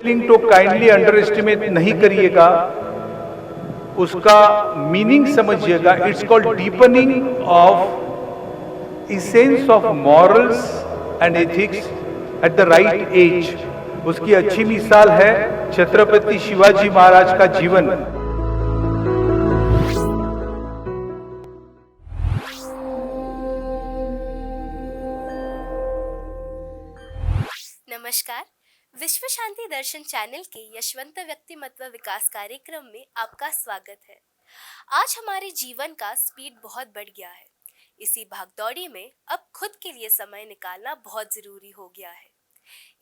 Feeling तो kindly underestimate नहीं करिएगा, उसका मीनिंग समझिएगा। It's called deepening of essence of morals and ethics at the right age. उसकी अच्छी मिसाल है छत्रपति शिवाजी महाराज का जीवन। नमस्कार। विश्व शांति दर्शन चैनल के यशवंत व्यक्तिमत्व विकास कार्यक्रम में आपका स्वागत है। आज हमारे जीवन का स्पीड बहुत बढ़ गया है। इसी भागदौड़ी में अब खुद के लिए समय निकालना बहुत जरूरी हो गया है।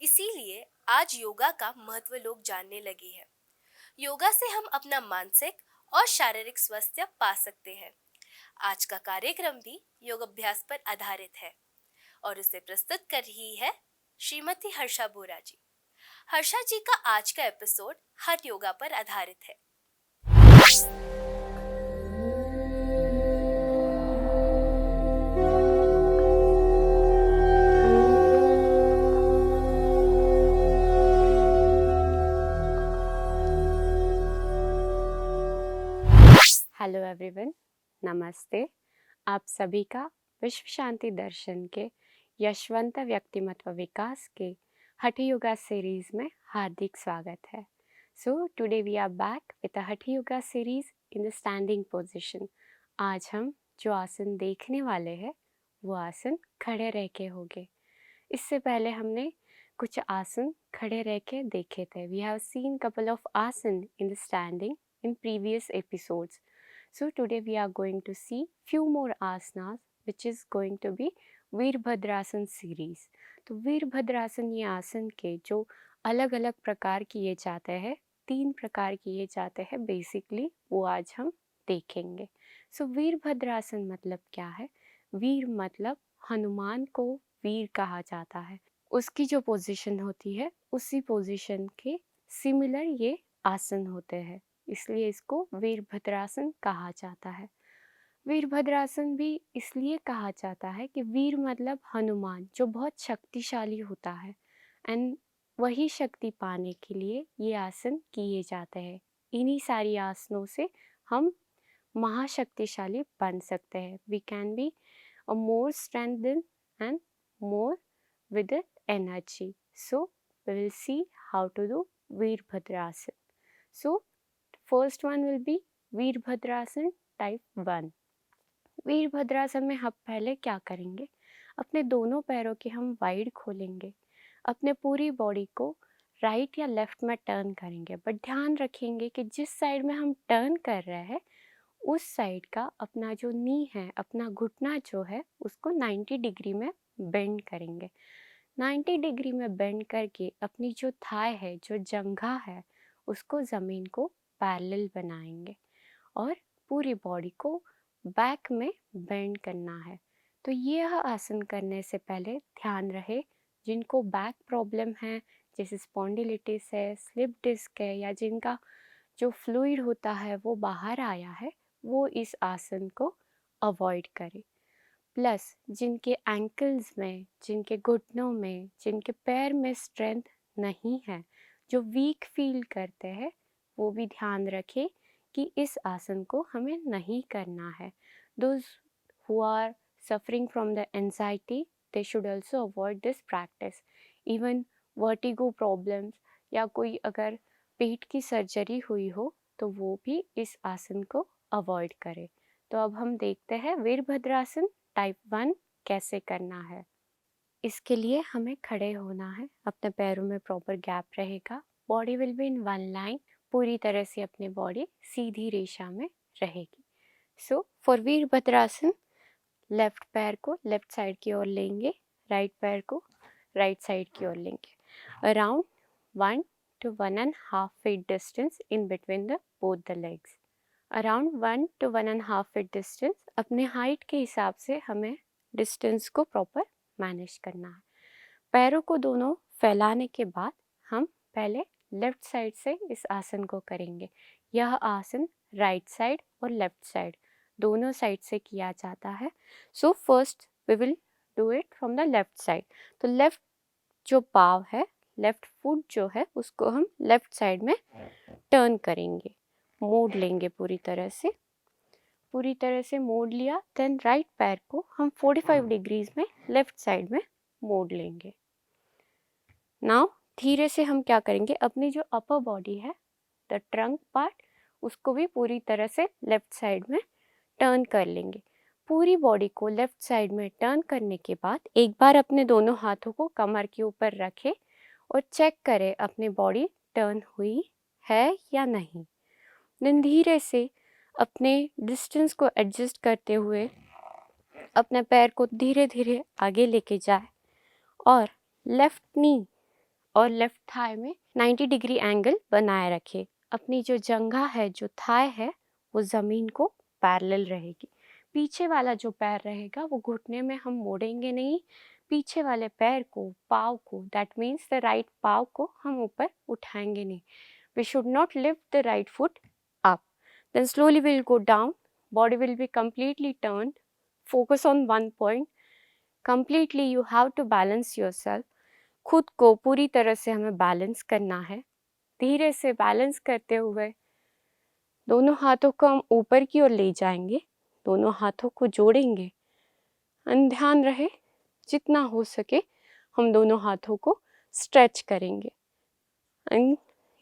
इसीलिए आज योगा का महत्व लोग जानने लगे हैं। योगा से हम अपना मानसिक और शारीरिक स्वास्थ्य पा सकते हैं। आज का कार्यक्रम भी योग अभ्यास पर आधारित है और उसे प्रस्तुत कर रही है श्रीमती हर्षा बोरा जी। हर्षा जी का आज का एपिसोड हठ योगा पर आधारित है। हेलो एवरीवन, नमस्ते। आप सभी का विश्व शांति दर्शन के यशवंत व्यक्तिमत्व विकास के हठ योगा सीरीज में हार्दिक स्वागत है। So today we are back with the hatha yoga series in the standing position. आज हम जो आसन देखने वाले हैं वो आसन खड़े रह के होंगे। इससे पहले हमने कुछ आसन खड़े रह के देखे थे। We have seen couple of asana in the standing in previous episodes. So today we are going to see few more asanas which is going to be Virabhadrasana series. तो वीरभद्रासन ये आसन के जो अलग अलग प्रकार किए जाते हैं, 3 प्रकार किए जाते हैं बेसिकली, वो आज हम देखेंगे। सो वीरभद्रासन मतलब क्या है? वीर मतलब हनुमान को वीर कहा जाता है। उसकी जो पोजीशन होती है उसी पोजीशन के सिमिलर ये आसन होते हैं, इसलिए इसको वीरभद्रासन कहा जाता है। वीरभद्रासन भी इसलिए कहा जाता है कि वीर मतलब हनुमान, जो बहुत शक्तिशाली होता है, एंड वही शक्ति पाने के लिए ये आसन किए जाते हैं। इन्हीं सारी आसनों से हम महाशक्तिशाली बन सकते हैं। We can be a more strengthen and more with energy. So we will see how to do Veerbhadrasan. So first one will be Veerbhadrasan type 1. Virabhadrasana में हम पहले क्या करेंगे? अपने दोनों पैरों के हम वाइड खोलेंगे, अपने पूरी बॉडी को राइट या लेफ्ट में टर्न करेंगे, बट ध्यान रखेंगे कि जिस साइड में हम टर्न कर रहे हैं उस साइड का अपना जो नी है, अपना घुटना जो है, उसको 90 डिग्री में बेंड करेंगे। 90 डिग्री में बेंड करके अपनी जो थाई है, जो जंघा है, उसको ज़मीन को पैरेलल बनाएंगे और पूरी बॉडी को बैक में बेंड करना है। तो यह आसन करने से पहले ध्यान रहे, जिनको बैक प्रॉब्लम है, जैसे स्पॉन्डिलिटिस है, स्लिप डिस्क है, या जिनका जो फ्लूइड होता है वो बाहर आया है, वो इस आसन को अवॉइड करें। प्लस जिनके एंकल्स में, जिनके घुटनों में, जिनके पैर में स्ट्रेंथ नहीं है, जो वीक फील करते हैं, वो भी ध्यान रखें कि इस आसन को हमें नहीं करना है। Those who are suffering from the anxiety, they should also avoid this practice. Even vertigo problems या कोई अगर पेट की सर्जरी हुई हो तो वो भी इस आसन को अवॉइड करें। तो अब हम देखते हैं वीरभद्रासन टाइप 1 कैसे करना है। इसके लिए हमें खड़े होना है, अपने पैरों में प्रॉपर गैप रहेगा, body will be in one line, पूरी तरह से अपनी बॉडी सीधी रेखा में रहेगी। सो फॉर वीरभद्रासन, लेफ्ट पैर को लेफ्ट साइड की ओर लेंगे, राइट पैर को राइट साइड की ओर लेंगे। Around 1 to 1.5 feet distance in between the both the legs. Around 1 to 1.5 feet distance, अपने हाइट के हिसाब से हमें डिस्टेंस को प्रॉपर मैनेज करना है। पैरों को दोनों फैलाने के बाद हम पहले लेफ्ट साइड से इस आसन को करेंगे। यह आसन राइट साइड और लेफ्ट साइड दोनों साइड से किया जाता है। So first we will do it from the left side. तो लेफ्ट जो पाव है, लेफ़्ट फुट जो है उसको हम लेफ़्ट साइड में टर्न करेंगे, मोड़ लेंगे पूरी तरह से मोड़ लिया। देन राइट पैर को हम 45 डिग्रीज में लेफ़्ट साइड में मोड़ लेंगे। नाउ धीरे से हम क्या करेंगे, अपनी जो अपर बॉडी है, द ट्रंक पार्ट, उसको भी पूरी तरह से लेफ़्ट साइड में टर्न कर लेंगे। पूरी बॉडी को लेफ़्ट साइड में टर्न करने के बाद एक बार अपने दोनों हाथों को कमर के ऊपर रखें और चेक करें अपनी बॉडी टर्न हुई है या नहीं। देन धीरे से अपने डिस्टेंस को एडजस्ट करते हुए अपने पैर को धीरे धीरे आगे लेके जाए और लेफ़्ट नी और लेफ़्ट थाई में 90 डिग्री एंगल बनाए रखें। अपनी जो जंघा है, जो थाई है, वो ज़मीन को पैरेलल रहेगी। पीछे वाला जो पैर रहेगा वो घुटने में हम मोड़ेंगे नहीं। पीछे वाले पैर को, पाँव को, दैट मीन्स द राइट पाँव को हम ऊपर उठाएंगे नहीं। We should not lift the right foot up. Then slowly we'll go down. Body will be completely turned. Focus on one point. Completely you have to balance yourself. खुद को पूरी तरह से हमें बैलेंस करना है। धीरे से बैलेंस करते हुए दोनों हाथों को हम ऊपर की ओर ले जाएंगे, दोनों हाथों को जोड़ेंगे। ध्यान रहे जितना हो सके हम दोनों हाथों को स्ट्रेच करेंगे। एंड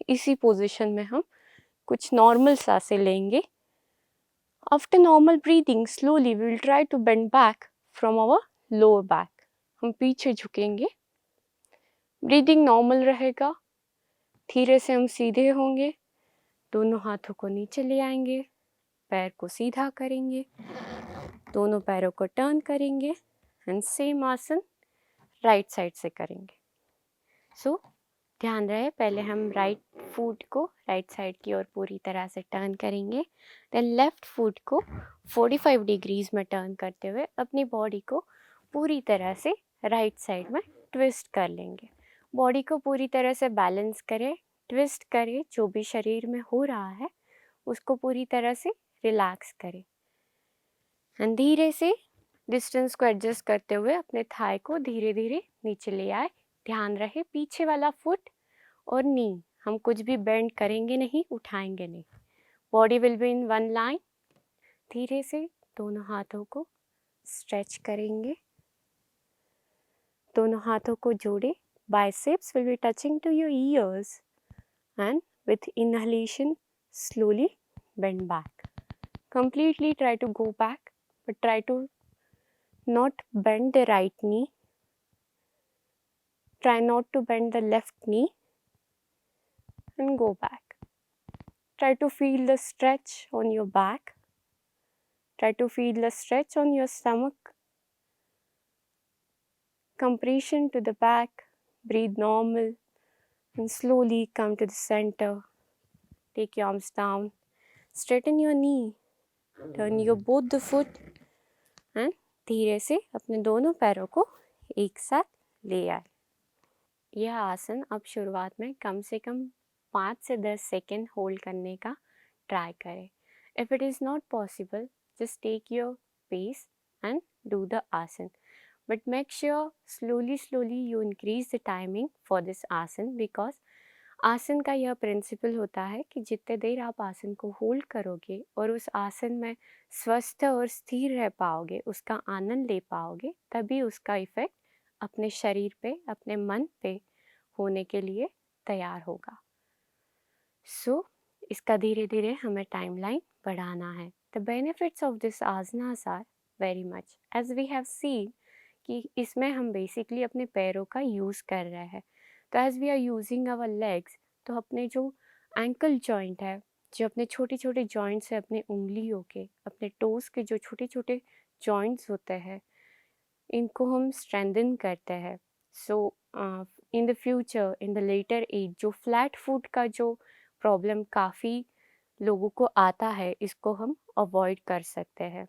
इसी पोजीशन में हम कुछ नॉर्मल सांसें लेंगे। After normal breathing slowly we will try to bend back from our lower back. हम पीछे झुकेंगे, ब्रीदिंग नॉर्मल रहेगा। धीरे से हम सीधे होंगे, दोनों हाथों को नीचे ले आएंगे, पैर को सीधा करेंगे, दोनों पैरों को टर्न करेंगे एंड सेम आसन राइट साइड से करेंगे। सो ध्यान रहे, पहले हम राइट फुट को राइट साइड की ओर पूरी तरह से टर्न करेंगे। देन लेफ़्ट फुट को 45 डिग्रीज में टर्न करते हुए अपनी बॉडी को पूरी तरह से राइट साइड में ट्विस्ट कर लेंगे। बॉडी को पूरी तरह से बैलेंस करें, ट्विस्ट करें, जो भी शरीर में हो रहा है उसको पूरी तरह से रिलैक्स करें। एंड धीरे से डिस्टेंस को एडजस्ट करते हुए अपने थाई को धीरे धीरे नीचे ले आए। ध्यान रहे पीछे वाला फुट और नी हम कुछ भी बेंड करेंगे नहीं, उठाएंगे नहीं। Body will be in one line. धीरे से दोनों हाथों को स्ट्रेच करेंगे, दोनों हाथों को जोड़े। Biceps will be touching to your ears and with inhalation slowly bend back. Completely try to go back, but try to not bend the right knee. Try not to bend the left knee and go back. Try to feel the stretch on your back. Try to feel the stretch on your stomach. Compression to the back. Breathe normal and slowly come to the center. Take your arms down. Straighten your knee. Turn your both the foot and धीरे से अपने दोनों पैरों को एक साथ ले आए। यह आसन अब शुरुआत में कम से कम 5 से 10 सेकेंड होल्ड करने का ट्राई करें। If it is not possible, just take your pace and do the asana, but make sure slowly you increase the timing for this asana, because आसन का यह प्रिंसिपल होता है कि जितने देर आप आसन को होल्ड करोगे और उस आसन में स्वस्थ और स्थिर रह पाओगे, उसका आनंद ले पाओगे, तभी उसका इफ़ेक्ट अपने शरीर पे, अपने मन पे होने के लिए तैयार होगा। सो इसका धीरे धीरे हमें टाइमलाइन बढ़ाना है। The benefits of this asanas are very much, as we have seen कि इसमें हम बेसिकली अपने पैरों का यूज़ कर रहे हैं। तो as we are using our legs, तो अपने जो एंकल जॉइंट है, जो अपने छोटे छोटे जॉइंट्स है, अपने उंगलियों के, अपने टोस के जो छोटे छोटे जॉइंट्स होते हैं, इनको हम स्ट्रेंथन करते हैं। So in the future, in the later age, जो फ्लैट फुट का जो प्रॉब्लम काफ़ी लोगों को आता है, इसको हम अवॉइड कर सकते हैं।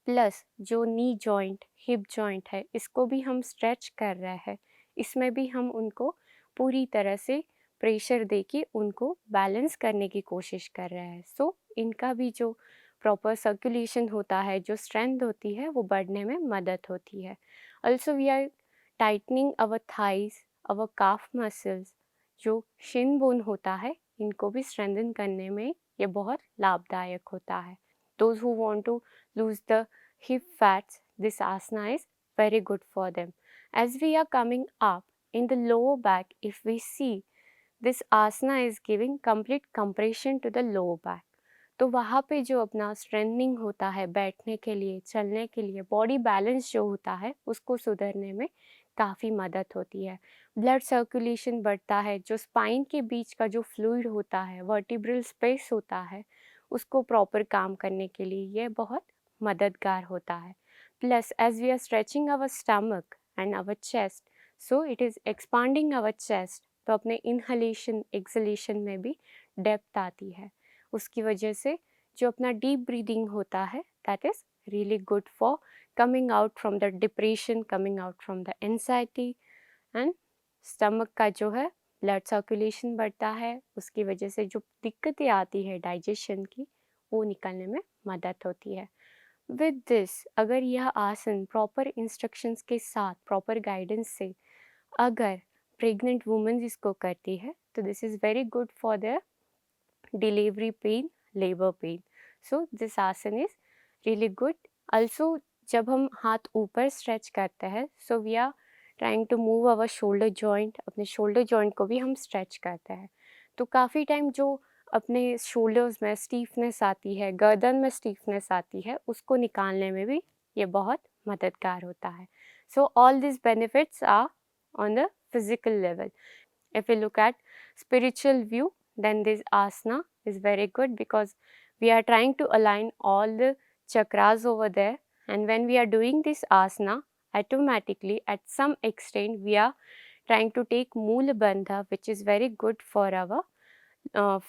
प्लस जो नी जॉइंट, हिप जॉइंट है, इसको भी हम स्ट्रेच कर रहे हैं। इसमें भी हम उनको पूरी तरह से प्रेशर देके उनको बैलेंस करने की कोशिश कर रहे हैं। सो इनका भी जो प्रॉपर सर्कुलेशन होता है, जो स्ट्रेंथ होती है, वो बढ़ने में मदद होती है। Also we are tightening our thighs, our calf muscles, जो शिन बोन होता है, इनको भी स्ट्रेंथन करने में ये बहुत लाभदायक होता है. Those who want to lose the hip fats, this asana is very good for them. As we are coming up in the lower back, if we see, this asana is giving complete compression to the lower back. तो वहाँ पे जो अपना strengthening होता है बैठने के लिए, चलने के लिए, बॉडी बैलेंस जो होता है उसको सुधरने में काफ़ी मदद होती है. ब्लड सर्कुलेशन बढ़ता है, जो स्पाइन के बीच का जो फ्लूइड होता है, वर्टिब्रल स्पेस होता है, उसको प्रॉपर काम करने के लिए ये बहुत मददगार होता है. Plus as we are stretching our stomach and our chest, so it is expanding our chest, तो अपने इनहलेशन एक्सलेशन में भी डेप्थ आती है. उसकी वजह से जो अपना डीप ब्रीदिंग होता है, that is really good for coming out from the depression, coming out from the anxiety. And stomach का जो है ब्लड सर्कुलेशन बढ़ता है, उसकी वजह से जो दिक्कतें आती है डाइजेशन की, वो निकलने में मदद होती है. विद दिस, अगर यह आसन प्रॉपर इंस्ट्रक्शंस के साथ, प्रॉपर गाइडेंस से अगर प्रेग्नेंट वुमेन इसको करती है, तो this is very good for their delivery pain, labour pain. So this asana is really good. Also जब हम हाथ ऊपर स्ट्रेच करते हैं, so we are trying to move our shoulder joint, अपने शोल्डर जॉइंट को भी हम स्ट्रेच करते हैं. तो काफ़ी टाइम जो अपने शोल्डर्स में स्टीफनेस आती है, गर्दन में स्टीफनेस आती है, उसको निकालने में भी ये बहुत मददगार होता है. So all this benefits are on the physical level. If we look at spiritual view, then this asana is very good because we are trying to align all the chakras over there, and when we are doing this asana, automatically at some extent we are trying to take Moola Bandha, which is very good for our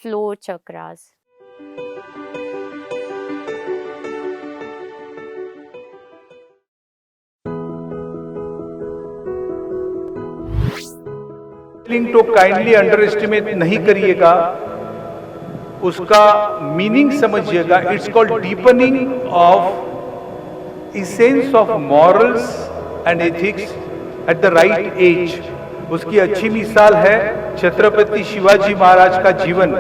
floor chakras. तो kindly underestimate नहीं करिएगा, उसका meaning समझिएगा. It's called deepening of essence of morals and ethics at the right age. उसकी अच्छी मिसाल है छत्रपति शिवाजी महाराज का जीवन.